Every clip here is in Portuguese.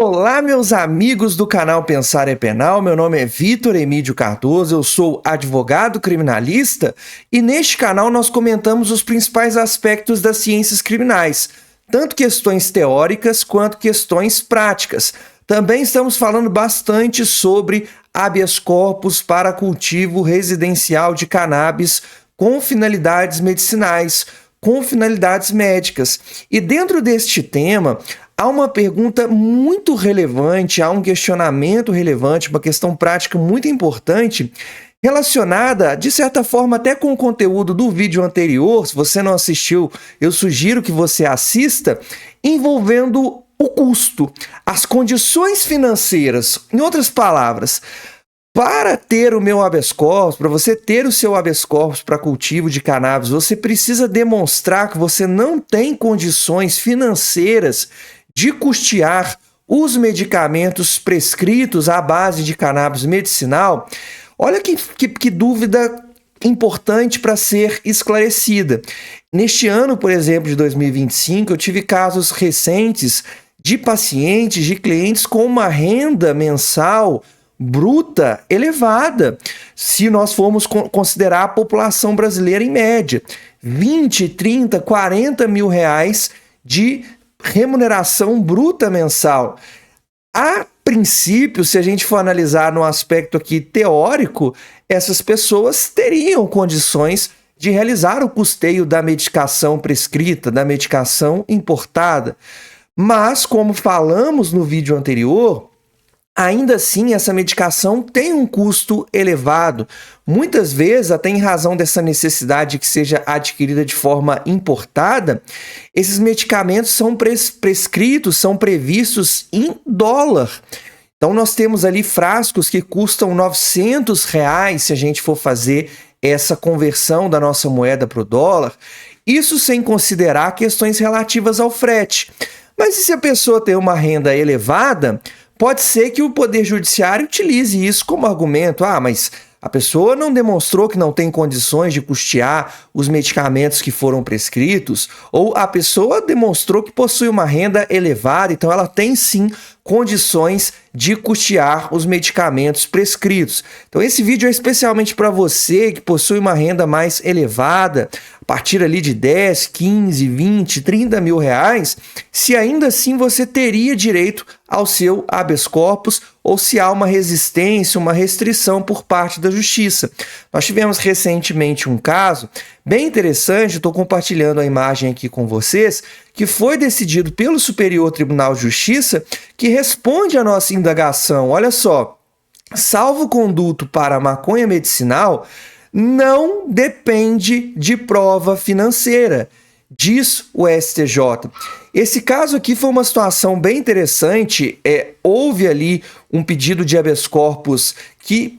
Olá, meus amigos do canal Pensar é Penal. Meu nome é Vitor Emídio Cardoso, eu sou advogado criminalista e neste canal nós comentamos os principais aspectos das ciências criminais, tanto questões teóricas quanto questões práticas. Também estamos falando bastante sobre habeas corpus para cultivo residencial de cannabis com finalidades medicinais, com finalidades médicas. E dentro deste tema, há uma pergunta muito relevante, há um questionamento relevante, uma questão prática muito importante, relacionada, de certa forma, até com o conteúdo do vídeo anterior. Se você não assistiu, eu sugiro que você assista, envolvendo o custo, as condições financeiras. Em outras palavras, para ter o meu habeas corpus, para você ter o seu habeas corpus para cultivo de cannabis, você precisa demonstrar que você não tem condições financeiras de custear os medicamentos prescritos à base de cannabis medicinal. Olha que dúvida importante para ser esclarecida. Neste ano, por exemplo, de 2025, eu tive casos recentes de pacientes, de clientes com uma renda mensal bruta elevada, se nós formos considerar a população brasileira em média, 20, 30, 40 mil reais de remuneração bruta mensal. A princípio, se a gente for analisar no aspecto aqui teórico, essas pessoas teriam condições de realizar o custeio da medicação prescrita, da medicação importada. Mas, como falamos no vídeo anterior, ainda assim, essa medicação tem um custo elevado. Muitas vezes, até em razão dessa necessidade que seja adquirida de forma importada, esses medicamentos são prescritos, são previstos em dólar. Então, nós temos ali frascos que custam R$900 se a gente for fazer essa conversão da nossa moeda para o dólar. Isso sem considerar questões relativas ao frete. Mas e se a pessoa tem uma renda elevada, pode ser que o Poder Judiciário utilize isso como argumento. Mas a pessoa não demonstrou que não tem condições de custear os medicamentos que foram prescritos, ou a pessoa demonstrou que possui uma renda elevada, então ela tem sim condições de custear os medicamentos prescritos. Então esse vídeo é especialmente para você que possui uma renda mais elevada, a partir ali de 10, 15, 20, 30 mil reais, se ainda assim você teria direito ao seu habeas corpus ou se há uma resistência, uma restrição por parte da Justiça. Nós tivemos recentemente um caso bem interessante, estou compartilhando a imagem aqui com vocês, que foi decidido pelo Superior Tribunal de Justiça, que responde à nossa indagação. Olha só, salvo-conduto para a maconha medicinal não depende de prova financeira, diz o STJ. Esse caso aqui foi uma situação bem interessante. Houve ali um pedido de habeas corpus que,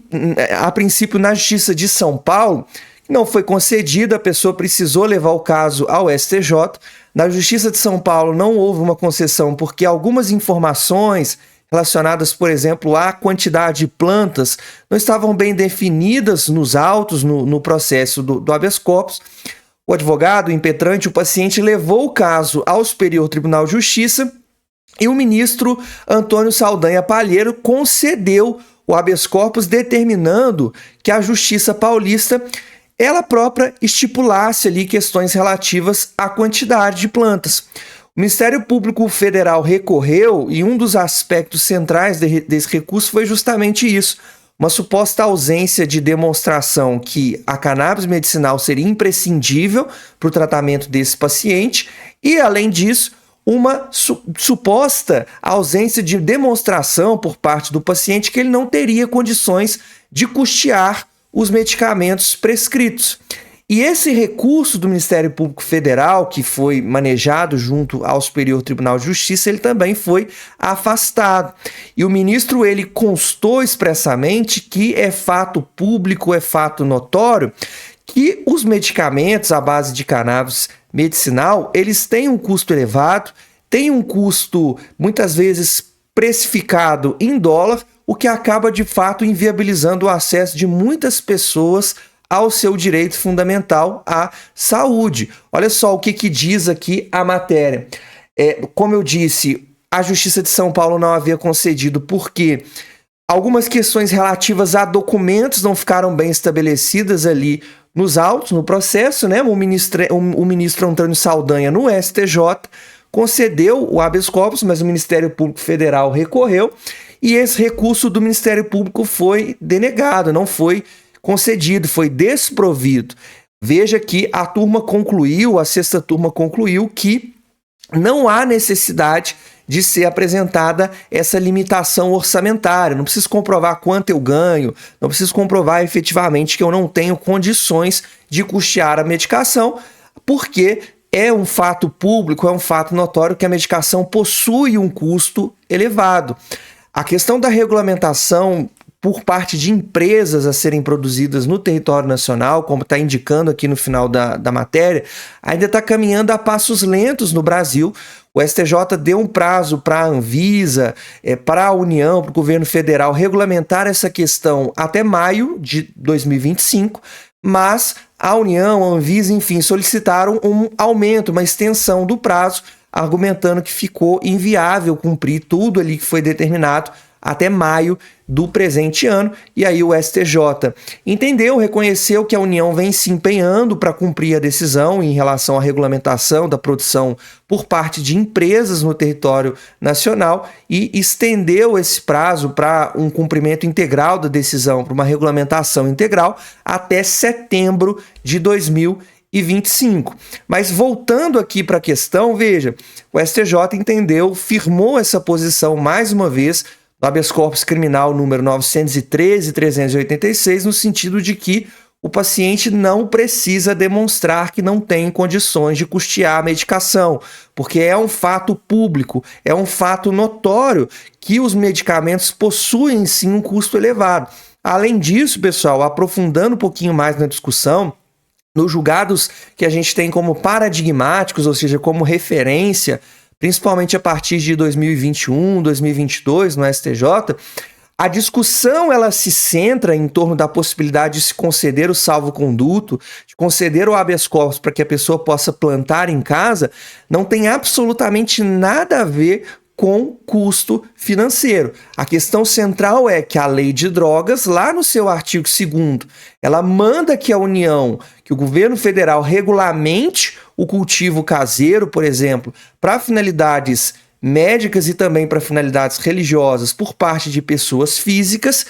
a princípio, na Justiça de São Paulo, não foi concedido, a pessoa precisou levar o caso ao STJ. Na Justiça de São Paulo não houve uma concessão porque algumas informações relacionadas, por exemplo, à quantidade de plantas não estavam bem definidas nos autos, no processo do habeas corpus. O advogado, o impetrante, o paciente levou o caso ao Superior Tribunal de Justiça e o ministro Antônio Saldanha Palheiro concedeu o habeas corpus, determinando que a Justiça Paulista ela própria estipulasse ali questões relativas à quantidade de plantas. O Ministério Público Federal recorreu e um dos aspectos centrais desse recurso foi justamente isso, uma suposta ausência de demonstração que a cannabis medicinal seria imprescindível para o tratamento desse paciente e, além disso, uma suposta ausência de demonstração por parte do paciente que ele não teria condições de custear os medicamentos prescritos. E esse recurso do Ministério Público Federal, que foi manejado junto ao Superior Tribunal de Justiça, ele também foi afastado. E o ministro, ele constou expressamente que é fato público, é fato notório, que os medicamentos à base de cannabis medicinal, eles têm um custo elevado, têm um custo, muitas vezes, precificado em dólar, o que acaba, de fato, inviabilizando o acesso de muitas pessoas ao seu direito fundamental à saúde. Olha só o que diz aqui a matéria. Como eu disse, a Justiça de São Paulo não havia concedido porque algumas questões relativas a documentos não ficaram bem estabelecidas ali nos autos, no processo, né? O ministro Antônio Saldanha, no STJ, concedeu o habeas corpus, mas o Ministério Público Federal recorreu e esse recurso do Ministério Público foi denegado, não foi concedido, foi desprovido. Veja que a turma concluiu, a sexta turma concluiu que não há necessidade de ser apresentada essa limitação orçamentária. Não preciso comprovar quanto eu ganho, não preciso comprovar efetivamente que eu não tenho condições de custear a medicação, porque é um fato público, é um fato notório que a medicação possui um custo elevado. A questão da regulamentação por parte de empresas a serem produzidas no território nacional, como está indicando aqui no final da matéria, ainda está caminhando a passos lentos no Brasil. O STJ deu um prazo para a Anvisa, para a União, para o governo federal regulamentar essa questão até maio de 2025, mas a União, a Anvisa, enfim, solicitaram um aumento, uma extensão do prazo, argumentando que ficou inviável cumprir tudo ali que foi determinado até maio do presente ano, e aí o STJ entendeu, reconheceu que a União vem se empenhando para cumprir a decisão em relação à regulamentação da produção por parte de empresas no território nacional e estendeu esse prazo para um cumprimento integral da decisão, para uma regulamentação integral, até setembro de 2025. Mas voltando aqui para a questão, veja, o STJ entendeu, firmou essa posição mais uma vez no habeas corpus criminal número 913.386, no sentido de que o paciente não precisa demonstrar que não tem condições de custear a medicação, porque é um fato público, é um fato notório que os medicamentos possuem sim um custo elevado. Além disso, pessoal, aprofundando um pouquinho mais na discussão, nos julgados que a gente tem como paradigmáticos, ou seja, como referência, principalmente a partir de 2021, 2022 no STJ, a discussão ela se centra em torno da possibilidade de se conceder o salvo-conduto, de conceder o habeas corpus para que a pessoa possa plantar em casa, não tem absolutamente nada a ver com custo financeiro. A questão central é que a lei de drogas, lá no seu artigo 2º, ela manda que a União, que o governo federal regulamente o cultivo caseiro, por exemplo, para finalidades médicas e também para finalidades religiosas por parte de pessoas físicas,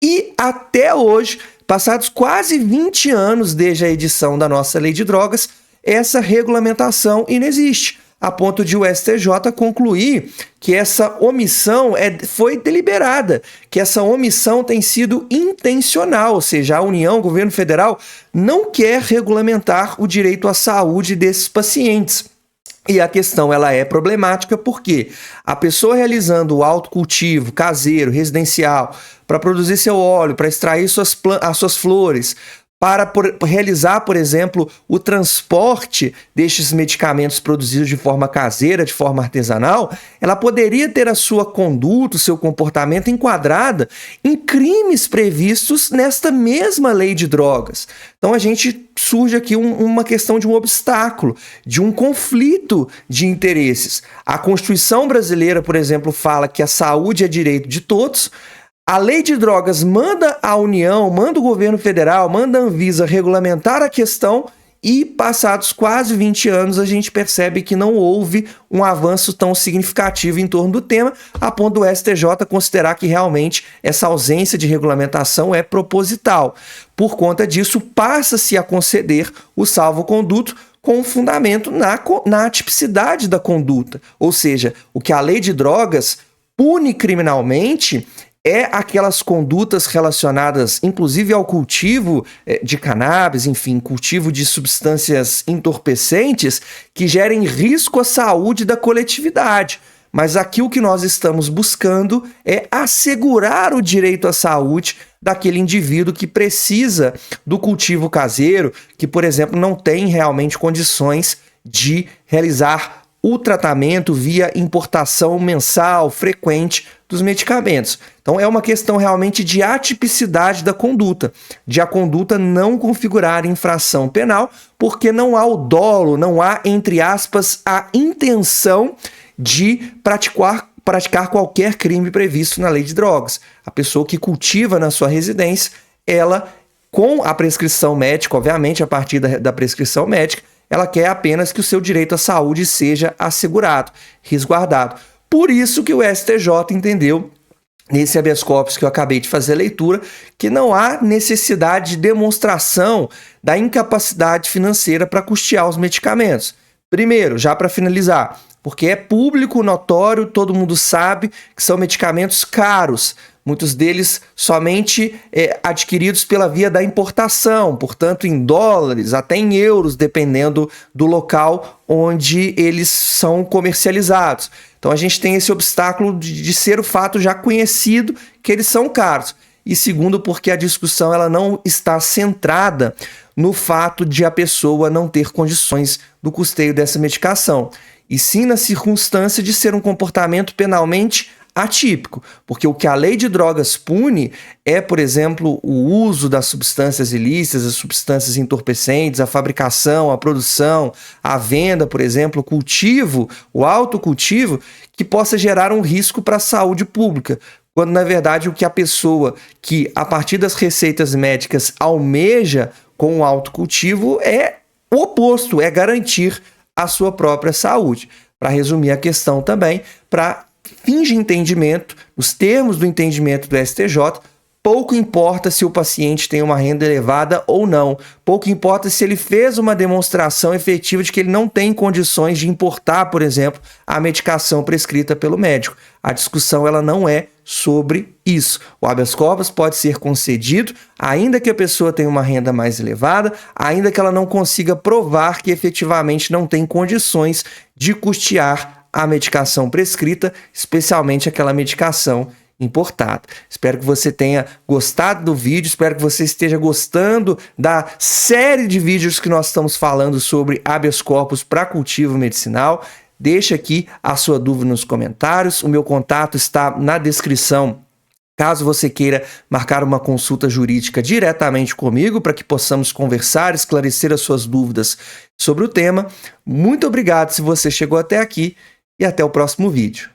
e até hoje, passados quase 20 anos desde a edição da nossa lei de drogas, essa regulamentação inexiste, a ponto de o STJ concluir que essa omissão foi deliberada, que essa omissão tem sido intencional, ou seja, a União, o governo federal, não quer regulamentar o direito à saúde desses pacientes. E a questão ela é problemática porque a pessoa realizando o autocultivo caseiro, residencial, para produzir seu óleo, para extrair as suas flores, para realizar, por exemplo, o transporte destes medicamentos produzidos de forma caseira, de forma artesanal, ela poderia ter a sua conduta, o seu comportamento enquadrada em crimes previstos nesta mesma lei de drogas. Então surge aqui uma questão de um obstáculo, de um conflito de interesses. A Constituição brasileira, por exemplo, fala que a saúde é direito de todos. A lei de drogas manda a União, manda o governo federal, manda a Anvisa regulamentar a questão e, passados quase 20 anos, a gente percebe que não houve um avanço tão significativo em torno do tema, a ponto do STJ considerar que realmente essa ausência de regulamentação é proposital. Por conta disso, passa-se a conceder o salvo-conduto com fundamento na atipicidade da conduta. Ou seja, o que a lei de drogas pune criminalmente é aquelas condutas relacionadas, inclusive, ao cultivo de cannabis, enfim, cultivo de substâncias entorpecentes que gerem risco à saúde da coletividade. Mas aqui o que nós estamos buscando é assegurar o direito à saúde daquele indivíduo que precisa do cultivo caseiro, que, por exemplo, não tem realmente condições de realizar o tratamento via importação mensal, frequente dos medicamentos. Então é uma questão realmente de atipicidade da conduta, de a conduta não configurar infração penal, porque não há o dolo, não há, entre aspas, a intenção de praticar qualquer crime previsto na lei de drogas. A pessoa que cultiva na sua residência, ela, com a prescrição médica, obviamente, a partir da prescrição médica, ela quer apenas que o seu direito à saúde seja assegurado, resguardado. Por isso que o STJ entendeu, nesse habeas corpus que eu acabei de fazer a leitura, que não há necessidade de demonstração da incapacidade financeira para custear os medicamentos. Primeiro, já para finalizar, porque é público, notório, todo mundo sabe que são medicamentos caros, muitos deles somente adquiridos pela via da importação, portanto em dólares, até em euros, dependendo do local onde eles são comercializados. Então a gente tem esse obstáculo de ser o fato já conhecido que eles são caros. E segundo, porque a discussão ela não está centrada no fato de a pessoa não ter condições do custeio dessa medicação, e sim na circunstância de ser um comportamento penalmente atípico, porque o que a lei de drogas pune é, por exemplo, o uso das substâncias ilícitas, as substâncias entorpecentes, a fabricação, a produção, a venda, por exemplo, o cultivo, o autocultivo, que possa gerar um risco para a saúde pública, quando na verdade o que a pessoa que a partir das receitas médicas almeja com o autocultivo é o oposto, é garantir a sua própria saúde. Para resumir a questão também, para fins de entendimento, nos termos do entendimento do STJ, pouco importa se o paciente tem uma renda elevada ou não, pouco importa se ele fez uma demonstração efetiva de que ele não tem condições de importar, por exemplo, a medicação prescrita pelo médico. A discussão ela não é sobre isso. O habeas corpus pode ser concedido ainda que a pessoa tenha uma renda mais elevada, ainda que ela não consiga provar que efetivamente não tem condições de custear a medicação prescrita, especialmente aquela medicação importada. Espero que você tenha gostado do vídeo, espero que você esteja gostando da série de vídeos que nós estamos falando sobre habeas corpus para cultivo medicinal. Deixa aqui a sua dúvida nos comentários, o meu contato está na descrição, caso você queira marcar uma consulta jurídica diretamente comigo para que possamos conversar, esclarecer as suas dúvidas sobre o tema. Muito obrigado se você chegou até aqui e até o próximo vídeo.